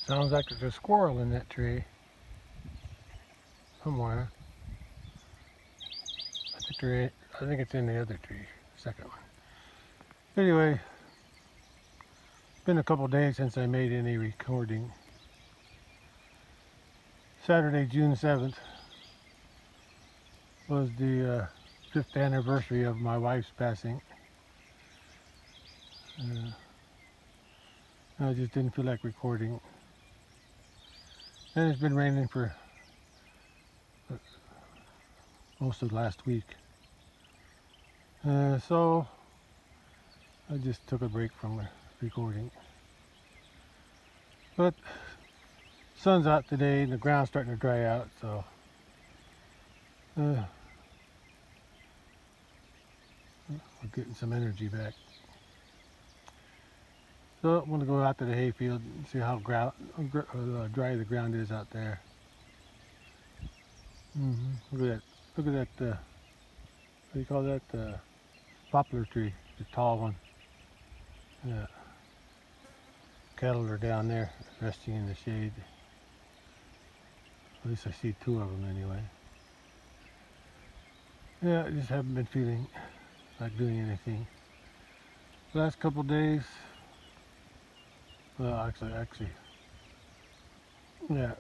Sounds like there's a squirrel in that tree somewhere. I think it's in the other tree, second one. Anyway, it's been a couple days since I made any recording. Saturday, June 7th was the 5th anniversary of my wife's passing. I just didn't feel like recording. And it's been raining for most of last week. So I just took a break from recording. But sun's out today and the ground's starting to dry out, so we're getting some energy back. So I'm going to go out to the hayfield and see how dry the ground is out there. Look at that, what do you call that, poplar tree, the tall one. Yeah. Cattle are down there resting in the shade. At least I see two of them anyway. Yeah, I just haven't been feeling like doing anything. The last couple days, well, actually, yeah,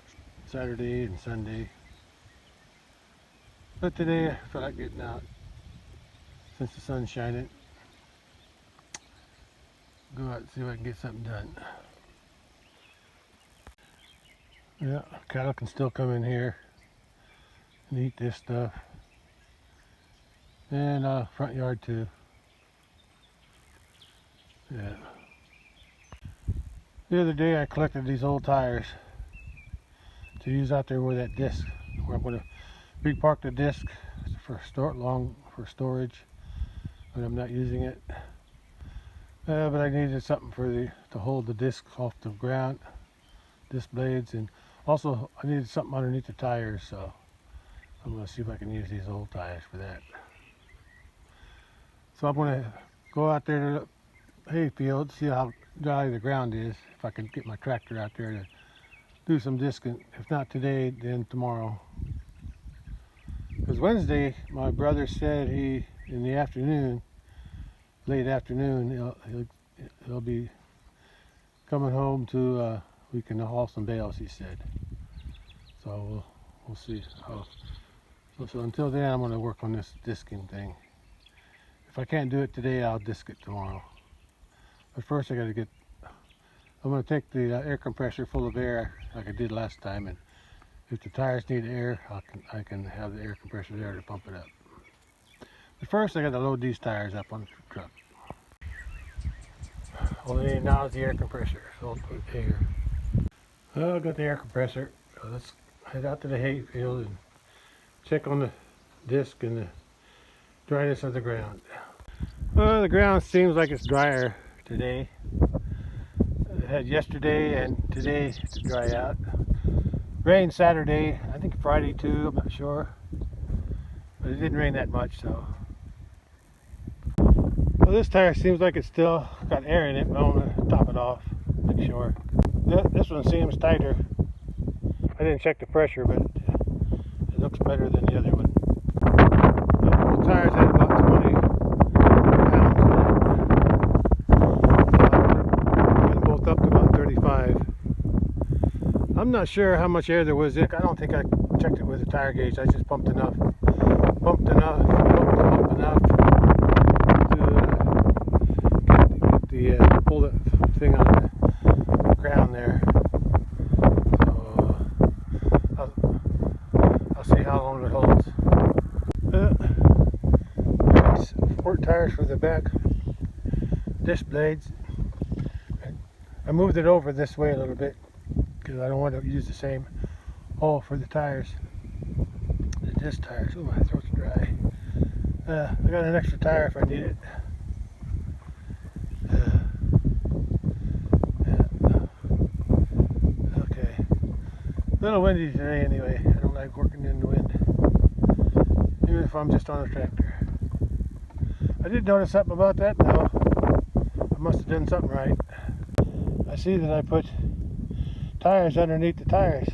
Saturday and Sunday. But today I felt like getting out since the sun's shining. Go out and see if I can get something done. Yeah, cattle can still come in here and eat this stuff. And front yard too. Yeah. The other day I collected these old tires to use out there where that disc, where I'm going to repark the disc for storage when I'm not using it. But I needed something to hold the disc off the ground, disc blades, and also I needed something underneath the tires, so I'm going to see if I can use these old tires for that. So I'm going to go out there to the hayfield, see how dry the ground is, if I can get my tractor out there to do some discing. If not today, then tomorrow. Because Wednesday, my brother said in the afternoon, late afternoon, he'll be coming home to, we can haul some bales, he said. So we'll see. So until then, I'm going to work on this disking thing. If I can't do it today, I'll disc it tomorrow. But first I'm going to take the air compressor full of air like I did last time, and if the tires need air, I can have the air compressor there to pump it up. But first I got to load these tires up on the truck. All I need now is the air compressor, so I'll put air. Well, I got the air compressor, so let's head out to the hayfield and check on the disc and the dryness of the ground. Well, the ground seems like it's drier today. It had yesterday and today to dry out. Rained Saturday, I think Friday too, I'm not sure. But it didn't rain that much, so. Well, this tire seems like it's still got air in it, but I'm going to top it off, make sure. This one seems tighter. I didn't check the pressure, but it looks better than the other one. The tires had about 20 pounds in it. And both up to about 35. I'm not sure how much air there was in it. I don't think I checked it with the tire gauge. I just pumped enough to pull the thing on the ground there. So I'll see how long it holds. Sport tires for the back disc blades. I moved it over this way a little bit because I don't want to use the same hole for the tires, the disc tires. Oh, my throat's dry. I got an extra tire if I need it. Okay. A little windy today anyway. I don't like working in the wind, even if I'm just on a tractor. I did notice something about that though. I must have done something right. I see that I put tires underneath the tires.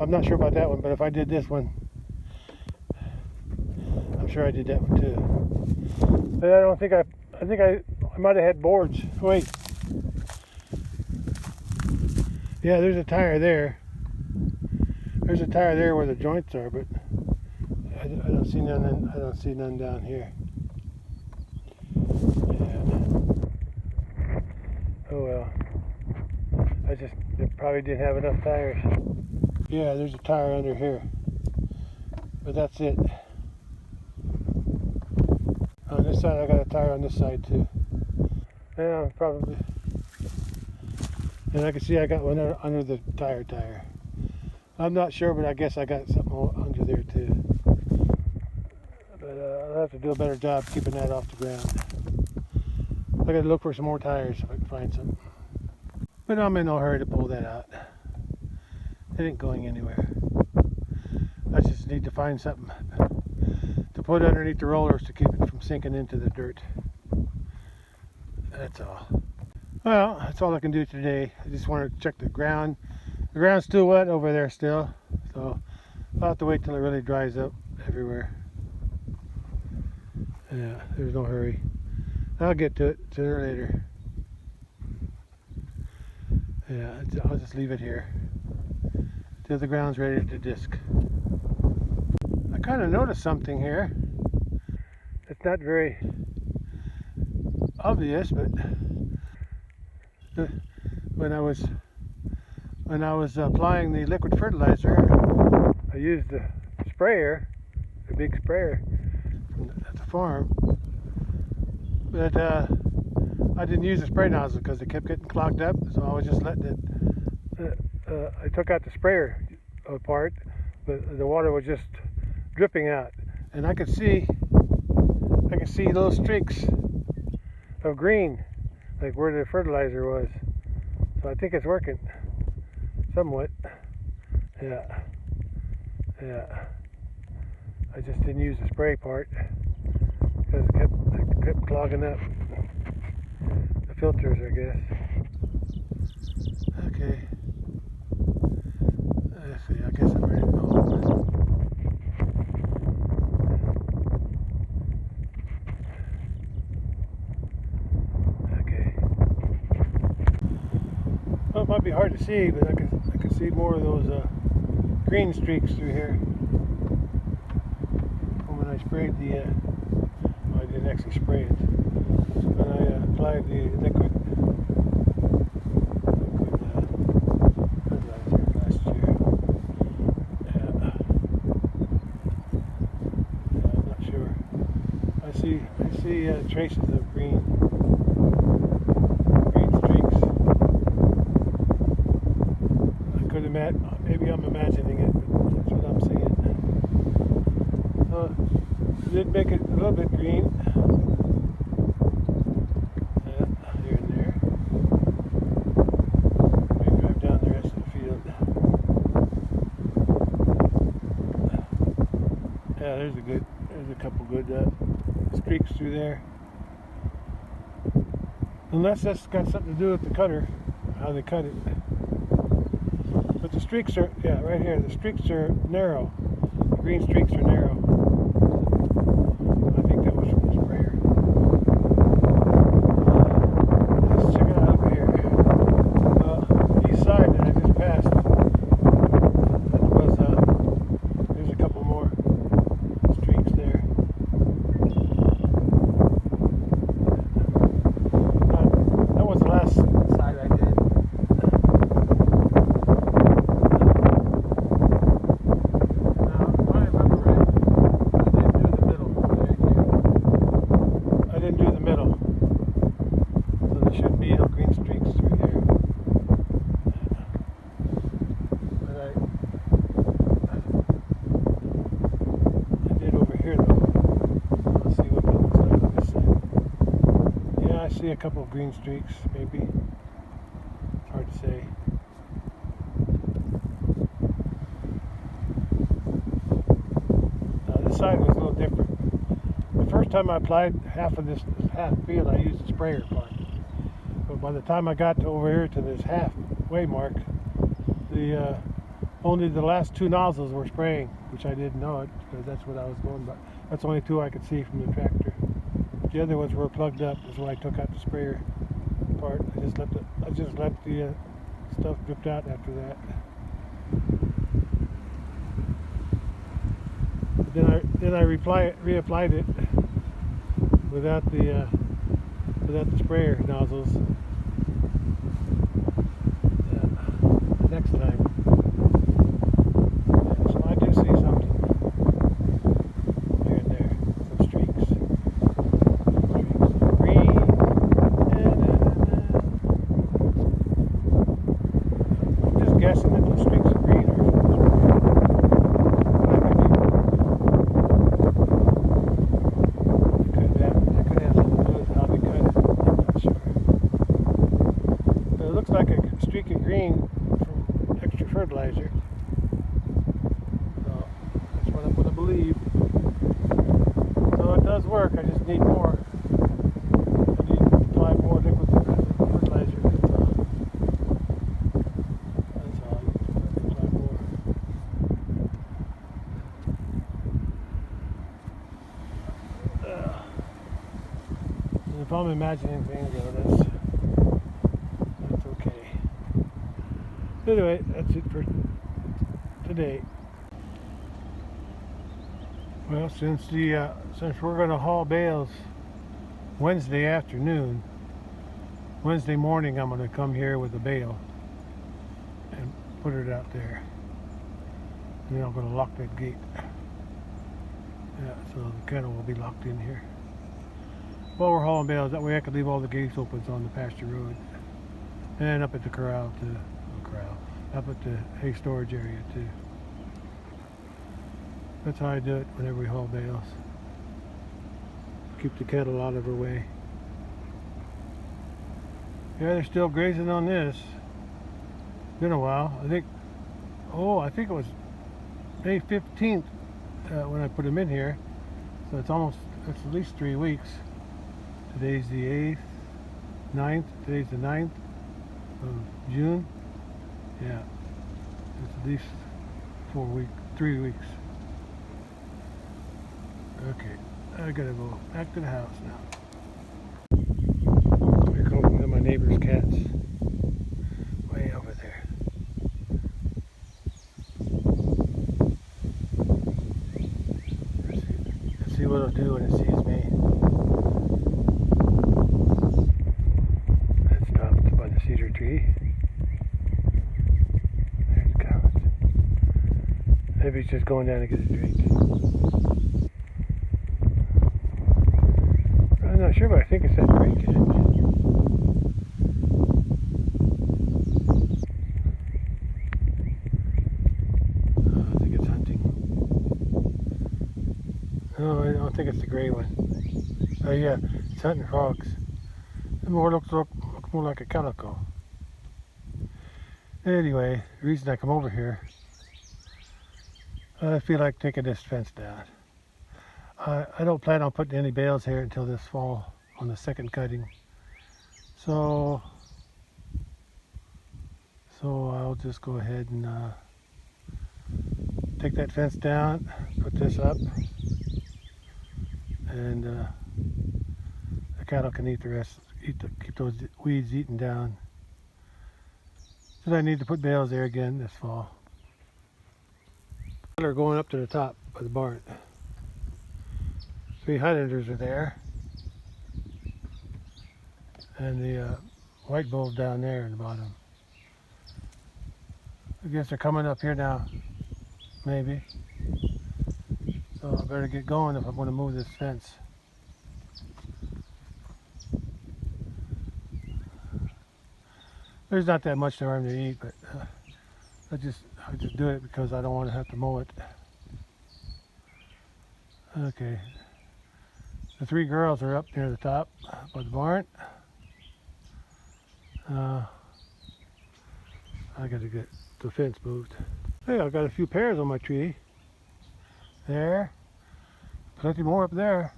I'm not sure about that one, but if I did this one, I'm sure I did that one too. But I don't think I think I might have had boards. Wait. Yeah, there's a tire there. There's a tire there where the joints are, but I don't see none. I don't see none down here. Yeah. Oh well. They probably didn't have enough tires. Yeah, there's a tire under here, but that's it. On this side, I got a tire on this side too. Yeah, probably. And I can see I got one under the tire. I'm not sure, but I guess I got something under there too. But I'll have to do a better job keeping that off the ground. I got to look for some more tires if I can find some. But I'm in no hurry to pull that out. It ain't going anywhere. I just need to find something to put underneath the rollers to keep it from sinking into the dirt. That's all. Well, that's all I can do today. I just want to check the ground. The ground's still wet over there still, so I'll have to wait till it really dries up everywhere. Yeah, there's no hurry. I'll get to it sooner or later. Yeah, I'll just leave it here till the ground's ready to disc. I kind of noticed something here. It's not very obvious, but when I was applying the liquid fertilizer, I used the sprayer, the big sprayer at the farm, but I didn't use the spray nozzle because it kept getting clogged up, so I was just letting it. I took out the sprayer part, but the water was just dripping out, and I could see little streaks of green, like where the fertilizer was. So I think it's working somewhat. Yeah. I just didn't use the spray part because it kept clogging up the filters, I guess. Okay. Let's see. I guess I'm ready to go. Okay. Well, it might be hard to see, but I can see more of those green streaks through here. When I sprayed I didn't actually spray it. When I applied the liquid fertilizer last year. Yeah, I'm not sure. I see traces of green streaks. I could imagine. Maybe I'm imagining it, but that's what I'm seeing. It did make it a little bit green. Here and there. Maybe drive down the rest of the field. Yeah, there's a couple good streaks through there. Unless that's got something to do with the cutter, how they cut it. But the streaks are, yeah, right here, the streaks are narrow. The green streaks are narrow. I think that was from the sprayer. Let's check it out over here. East side that I just passed, there's a couple more streaks there. That was the last side I did. I see a couple of green streaks, maybe. It's hard to say. This side was a little different. The first time I applied half of this half field, I used the sprayer part. But by the time I got over here to this halfway mark, only the last 2 nozzles were spraying, which I didn't know it because that's what I was going by. That's only 2 I could see from the tractor. The other ones were plugged up. That's why I took out the sprayer part. I just let the stuff drip out after that. But then I reapplied it without the sprayer nozzles. Next time. Yeah, so I do see something here and there, some streaks. Green. I'm just guessing that those streaks of green are from the sprayer. That could have something to do with how they cut it. I'm not sure. But it looks like a streak of green extra fertilizer. So that's what I'm going to believe. So it does work. I just need more. I need to apply more liquid fertilizer. That's all. That's all. I need to apply more. And if I'm imagining things, that's okay. Anyway, that's it for today. Well, since we're going to haul bales Wednesday afternoon, Wednesday morning I'm going to come here with a bale and put it out there. And then I'm going to lock that gate. Yeah, so the kennel will be locked in here. While we're hauling bales, that way I can leave all the gates open on the pasture road and up at the corral too. Up at the hay storage area too. That's how I do it whenever we haul bales. Keep the cattle out of her way. Yeah, they're still grazing on this. Been a while. I think it was May 15th when I put them in here. So it's at least 3 weeks. Today's the 8th, 9th. Today's the 9th of June. Yeah, it's at least 3 weeks. Okay, I gotta go back to the house now. Here comes one of my neighbor's cats, way over there. Let's see what it'll do when it sees me. It stopped by the cedar tree. Maybe he's just going down to get a drink. I'm not sure, but I think it's that drink edge. Oh, I think it's hunting. No, I don't think it's the gray one. Oh yeah, it's hunting frogs. It looks more like a calico. Anyway, the reason I come over here, I feel like taking this fence down. I don't plan on putting any bales here until this fall on the second cutting. So I'll just go ahead and take that fence down, put this up, and the cattle can eat the rest, keep those weeds eaten down. So I need to put bales there again this fall. Are going up to the top of the barn. 3 Highlanders are there, and the white bulls down there in the bottom. I guess they're coming up here now, maybe. So I better get going if I'm going to move this fence. There's not that much for them to eat, but I just do it because I don't want to have to mow it. Okay. The 3 girls are up near the top by the barn. I got to get the fence moved. Hey, I've got a few pears on my tree. There. Plenty more up there.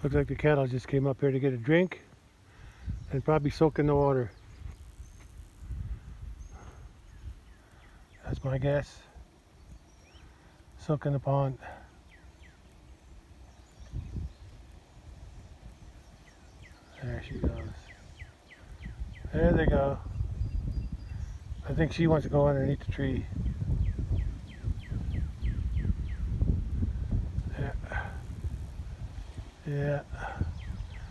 Looks like the cattle just came up here to get a drink and probably soak in the water. is my guess. Soak in the pond. There she goes. There they go. I think she wants to go underneath the tree. Yeah. Yeah.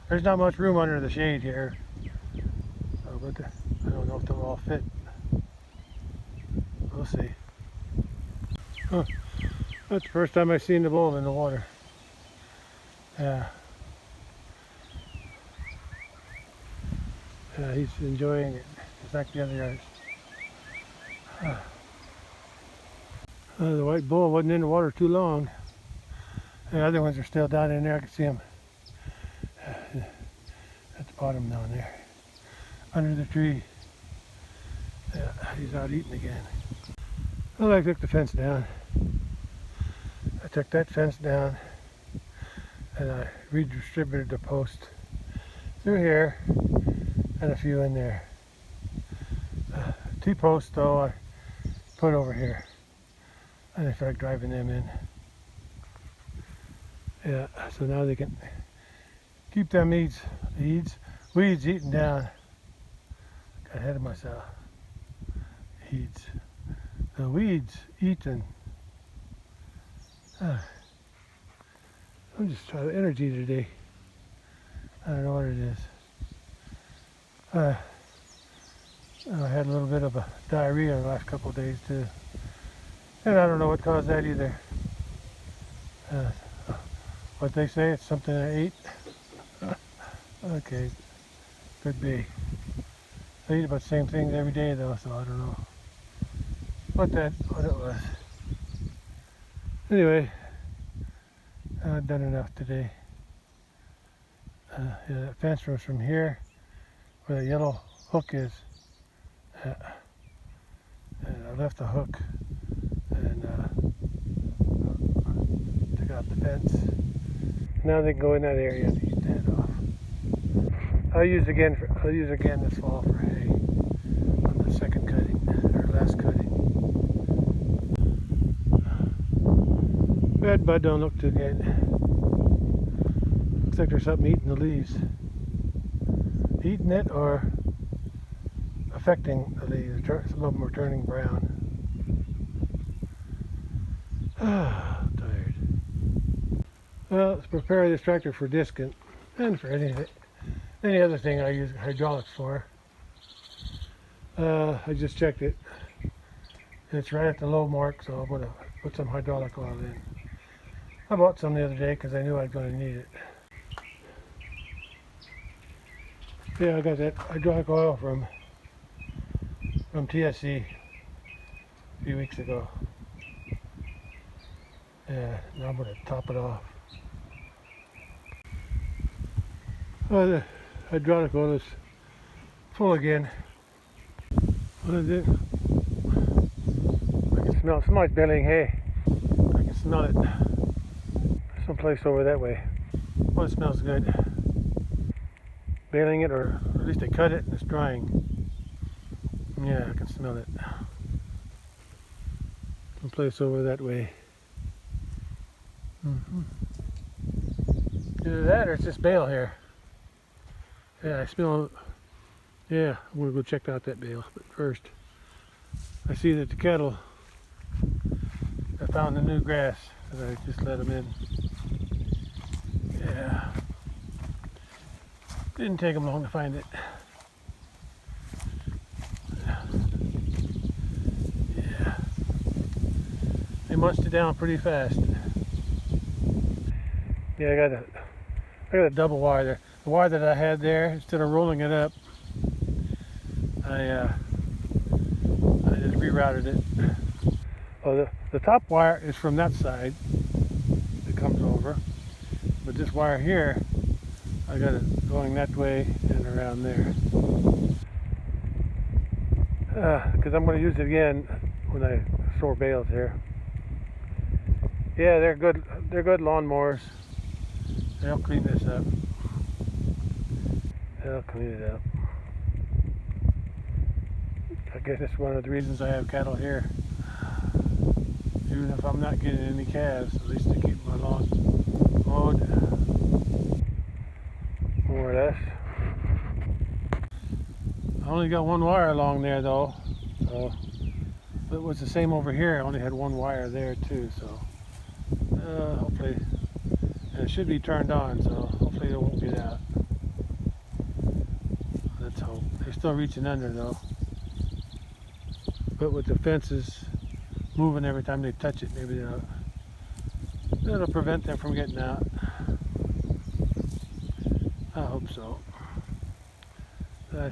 There's not much room under the shade here. But I don't know if they'll all fit. We'll see. Huh. That's the first time I've seen the bull in the water. Yeah. Yeah, he's enjoying it. It's like the other guys. The white bull wasn't in the water too long. The other ones are still down in there. I can see them at the bottom down there, under the tree. Yeah, he's out eating again. Well, I took the fence down. I took that fence down and I redistributed the post through here and a few in there. 2 posts though I put over here. And I started driving them in. Yeah, so now they can keep them weeds eaten down. Got ahead of myself. Weeds. The weeds eaten. I'm just trying to energy today. I don't know what it is. I had a little bit of a diarrhea the last couple of days too. And I don't know what caused that either. What they say, it's something I ate. Okay, could be. I eat about the same things every day though, so I don't know what it was. Anyway, I've done enough today. Yeah, that fence was from here, where the yellow hook is. And I left the hook and took out the fence. Now they can go in that area and eat that off. I'll use again this fall for hay on the second cutting, or last cutting. Red bud don't look too good. Looks like there's something eating the leaves. Eating it or affecting the leaves. Some of them are turning brown. I'm tired. Well, let's prepare this tractor for discing and for any other thing I use hydraulics for. I just checked it. It's right at the low mark, so I'm going to put some hydraulic oil in. I bought some the other day because I knew I was going to need it. Yeah, I got that hydraulic oil from TSC a few weeks ago. Yeah, now I'm going to top it off. The hydraulic oil is full again. What is it? I can smell it. Somebody's baling hay. I can smell it. Someplace over that way. Well, it smells good. Baling it, or at least they cut it and it's drying. Yeah, I can smell it. Someplace over that way. Either that or it's just bale here. Yeah, I smell. Yeah, I'm gonna go check out that bale. But first, I see that the cattle have found the new grass that I just let them in. Yeah, didn't take them long to find it. Yeah, they munched it down pretty fast. Yeah, I got a double wire there. The wire that I had there, instead of rolling it up, I just rerouted it. Oh, the top wire is from that side. It comes over, but this wire here, I got it going that way and around there. Because I'm going to use it again when I store bales here. Yeah, they're good lawnmowers. They'll clean this up. They'll clean it up. I guess that's one of the reasons I have cattle here. Even if I'm not getting any calves, at least to keep my lawn mowed, more or less. I only got one wire along there though, so it was the same over here. I only had one wire there too, so hopefully, and it should be turned on, so hopefully it won't get out. Let's hope. They're still reaching under though, but with the fences moving every time they touch it, maybe that'll prevent them from getting out. I hope so. I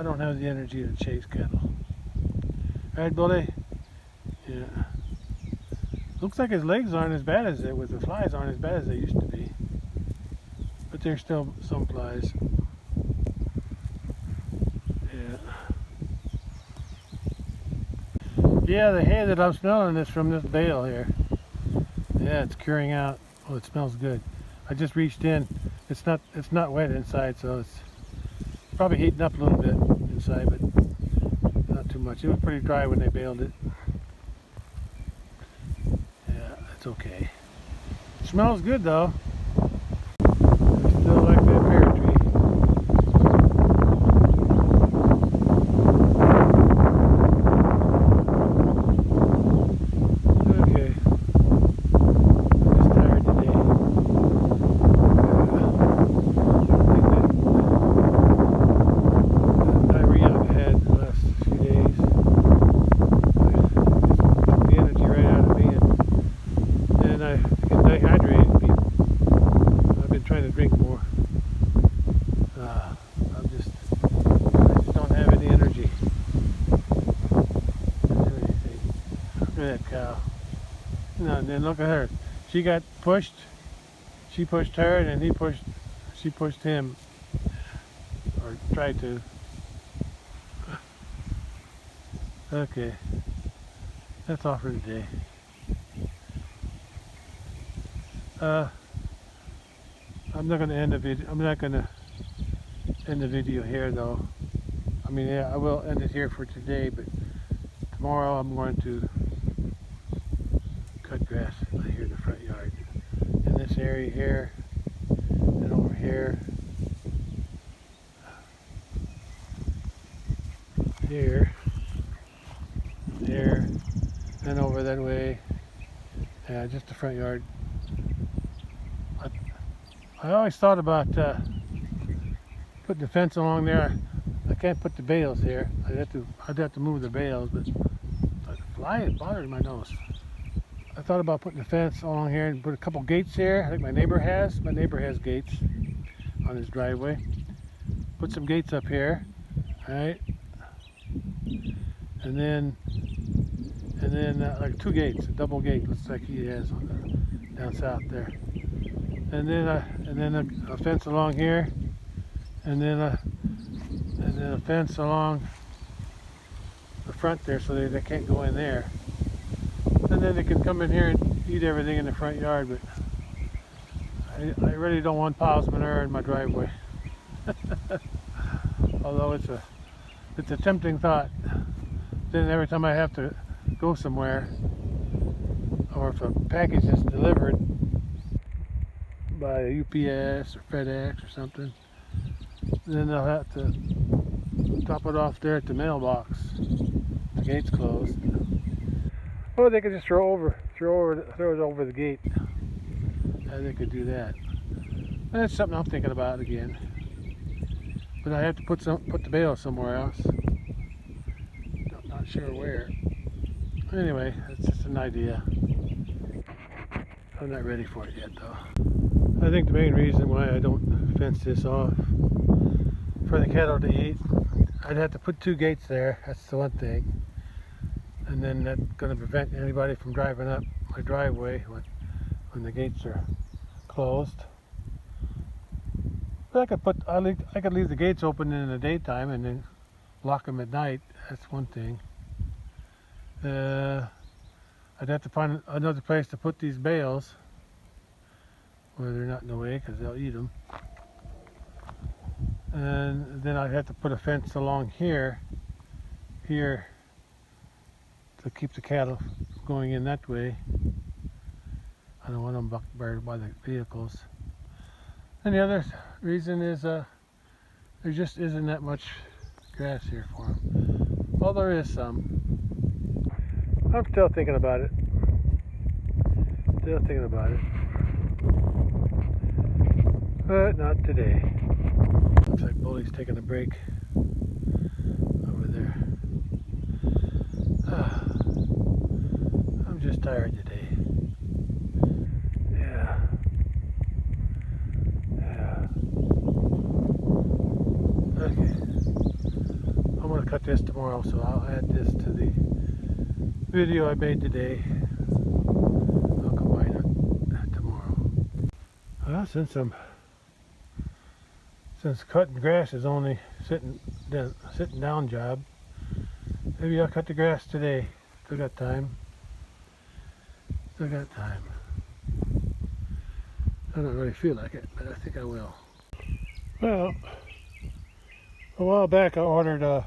don't have the energy to chase cattle. Right, Bully? Yeah. Looks like his legs aren't as bad as with the flies aren't as bad as they used to be. But there's still some flies. Yeah. Yeah, the hay that I'm smelling is from this bale here. Yeah, it's curing out. Oh, it smells good. I just reached in. It's not wet inside, so it's probably heating up a little bit inside, but not too much. It was pretty dry when they baled it. Yeah, it's okay. It smells good though. I still like that pear tree. Okay. I'm just tired today. Diarrhea I've had the last few days. Took the energy right out of me, and I get dehydrated. I've been trying to drink more. I just don't have any energy to do anything. Look at that cow. No, and then look at her. She got pushed. She pushed her, and then she pushed him, or tried to. Okay, that's all for today. I'm not going to end the video. I'm not going to end the video here, though. I mean, yeah, I will end it here for today, but tomorrow I'm going to cut grass here in the front yard, in this area here, and over here, here, there, and over that way. Yeah, just the front yard. I always thought about putting the fence along there. I can't put the bales here. I'd have to move the bales, but the fly is bothering my nose. I thought about putting the fence along here and put a couple gates here. I think my neighbor has. My neighbor has gates on his driveway. Put some gates up here, all right? And then like two gates, a double gate, looks like he has down south there. And then a fence along here, and then a fence along the front there, so they can't go in there. And then they can come in here and eat everything in the front yard. But I really don't want piles of manure in my driveway. Although it's a tempting thought. Then every time I have to go somewhere, or if a package is delivered by UPS or FedEx or something, then they'll have to top it off there at the mailbox. The gate's closed. Or they could just throw it over the gate. They could do that. That's something I'm thinking about again. But I have to put the bale somewhere else. I'm not sure where. Anyway, that's just an idea. I'm not ready for it yet though. I think the main reason why I don't fence this off for the cattle to eat, I'd have to put two gates there. That's the one thing. And then that's going to prevent anybody from driving up my driveway when the gates are closed. But I could leave the gates open in the daytime and then lock them at night. That's one thing. I'd have to find another place to put these bales where they're not in the way, because they'll eat them. And then I'd have to put a fence along here to keep the cattle going in that way. I don't want them bucked by the vehicles. And the other reason is there just isn't that much grass here for them. Well, there is some. I'm still thinking about it. Still thinking about it. But not today. Looks like Bully's taking a break over there. I'm just tired today. Yeah. Okay. I'm going to cut this tomorrow, so I'll add this to the video I made today. I'll combine it tomorrow. Well, since cutting grass is only sitting down job, maybe I'll cut the grass today. Still got time. I don't really feel like it, but I think I will. Well, a while back I ordered a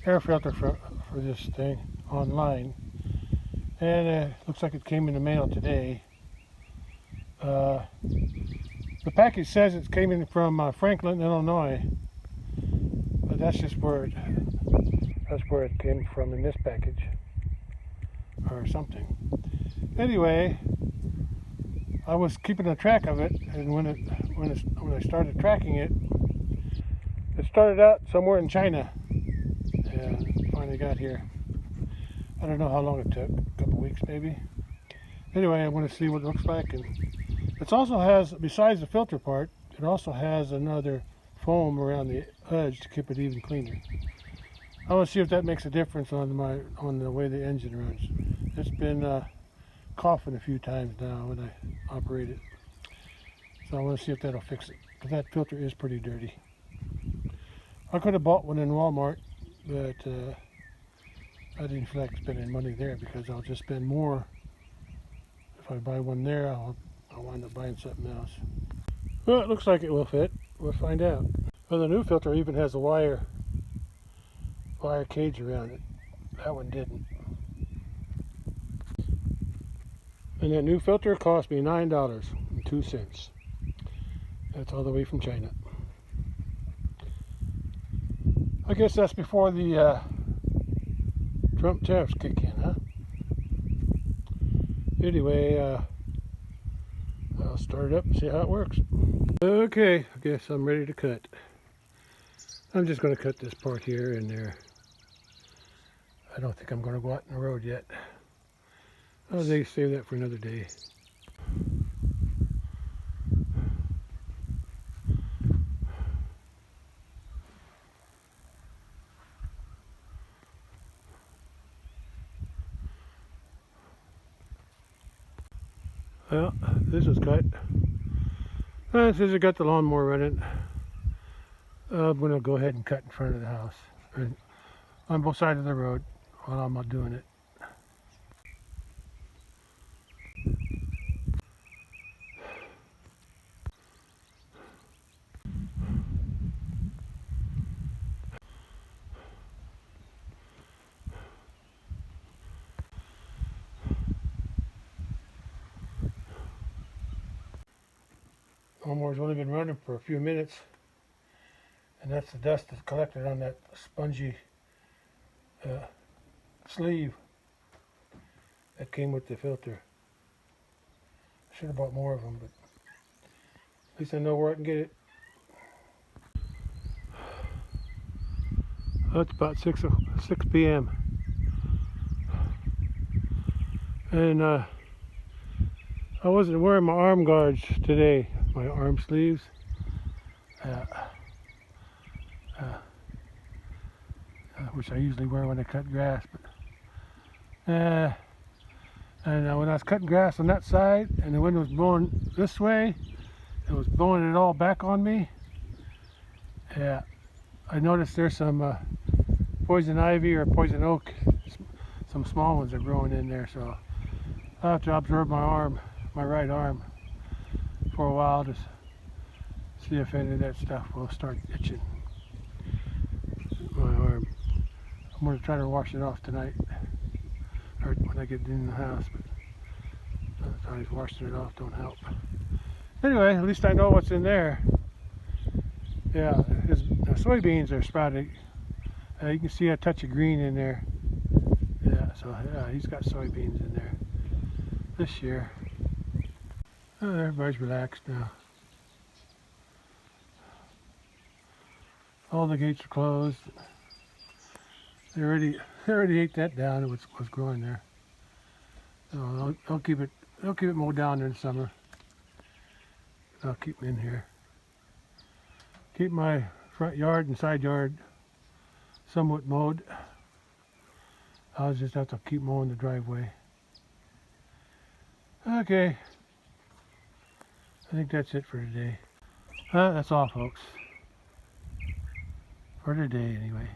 air filter for this thing online, and it looks like it came in the mail today. The package says it came in from Franklin, Illinois, but that's just where it came from in this package or something. Anyway, I was keeping a track of it, and when I started tracking it, it started out somewhere in China and finally got here. I don't know how long it took, a couple weeks maybe. Anyway, I want to see what it looks like, and it also has, besides the filter part, it also has another foam around the edge to keep it even cleaner. I want to see if that makes a difference on the way the engine runs. It's been coughing a few times now when I operate it, so I want to see if that'll fix it, because that filter is pretty dirty. I could have bought one in Walmart, but I didn't feel like spending money there, because I'll just spend more. If I buy one there, I'll wind up buying something else. Well, it looks like it will fit. We'll find out. Well, the new filter even has a wire cage around it. That one didn't. And that new filter cost me $9.02. That's all the way from China. I guess that's before the Trump tariffs kick in, huh? Anyway, I'll start it up and see how it works. Okay, I guess I'm ready to cut. I'm just going to cut this part here and there. I don't think I'm going to go out on the road yet. I'll save that for another day. Well, this is cut. And since I got the lawnmower running, I'm going to go ahead and cut in front of the house, or on both sides of the road while I'm not doing it. Lawnmower's only been running for a few minutes, and that's the dust that's collected on that spongy sleeve that came with the filter. I should have bought more of them, but at least I know where I can get it. Oh, it's about 6 p.m. and I wasn't wearing my arm guards today, my arm sleeves. Which I usually wear when I cut grass, but and when I was cutting grass on that side and the wind was blowing this way, it was blowing it all back on me. Yeah, I noticed there's some poison ivy or poison oak, some small ones are growing in there, so I'll have to observe my right arm for a while to see if any of that stuff will start itching my arm. I'm going to try to wash it off tonight. hurt when I get in the house, but sometimes washing it off don't help. Anyway, at least I know what's in there. Yeah, his soybeans are sprouting. You can see a touch of green in there. Yeah, so yeah, he's got soybeans in there this year. Oh, everybody's relaxed now. All the gates are closed. They already ate that down. It was growing there. So I'll keep it mowed down in the summer. I'll keep them in here. Keep my front yard and side yard somewhat mowed. I'll just have to keep mowing the driveway. Okay. I think that's it for today. That's all, folks. For today, anyway.